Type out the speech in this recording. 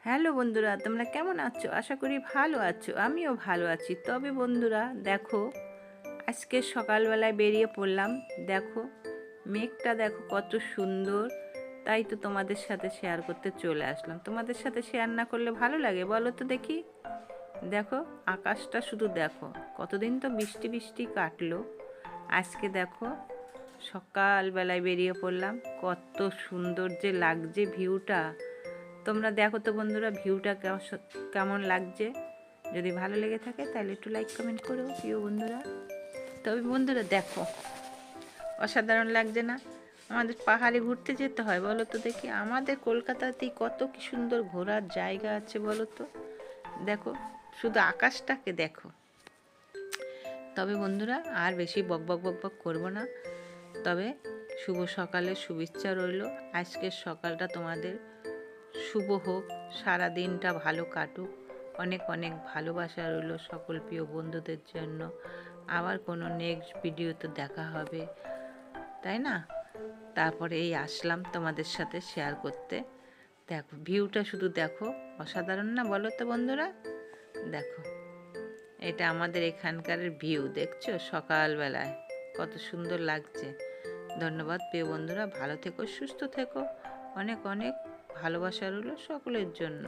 Hello বন্ধুরা, তোমরা কেমন আছো? আশা করি ভালো আছো। আমিও ভালো আছি। তবে বন্ধুরা দেখো, আজকে সকালবেলায় বেরিয়ে পড়লাম। দেখো মেঘটা দেখো কত সুন্দর। তাই তো তোমাদের সাথে শেয়ার করতে চলে আসলাম। তোমাদের সাথে শেয়ার না করলে ভালো লাগে বলো তো দেখি। দেখো আকাশটা শুধু দেখো, কতদিন তো বৃষ্টি বৃষ্টি কাটলো। আজকে দেখো সকালবেলায় বেরিয়ে পড়লাম, কত সুন্দর যে লাগছে ভিউটা। তোমরা দেখো তো বন্ধুরা, ভিউটা কেমন লাগছে। যদি ভালো লেগে থাকে তাহলে একটু লাইক কমেন্ট করো প্রিয় বন্ধুরা। তবে বন্ধুরা দেখো, অসাধারণ লাগছে না? আমাদের পাহাড়ে ঘুরতে যেতে হয় বলো তো দেখি। আমাদের কলকাতাতেই কত কি সুন্দর ঘোরার জায়গা আছে বলো তো। দেখো শুধু আকাশটাকে দেখো। তবে বন্ধুরা আর বেশি বক বক বক বক করবো না। তবে শুভ সকালের শুভেচ্ছা রইল। আজকের সকালটা তোমাদের শুভ হোক, সারা দিনটা ভালো কাটুক। অনেক অনেক ভালোবাসা রইল সকল প্রিয় বন্ধুদের জন্য। আবার কোনো নেক্সট ভিডিওতে দেখা হবে, তাই না? তারপরে এই আসলাম তোমাদের সাথে শেয়ার করতে। দেখো ভিউটা শুধু দেখো, অসাধারণ না বলো তো বন্ধুরা? দেখো এটা আমাদের এখানকার ভিউ, দেখছো সকালবেলায় কত সুন্দর লাগছে। ধন্যবাদ প্রিয় বন্ধুরা, ভালো থেকো, সুস্থ থেকো। অনেক অনেক ভালোবাসা রইল সকলের জন্য।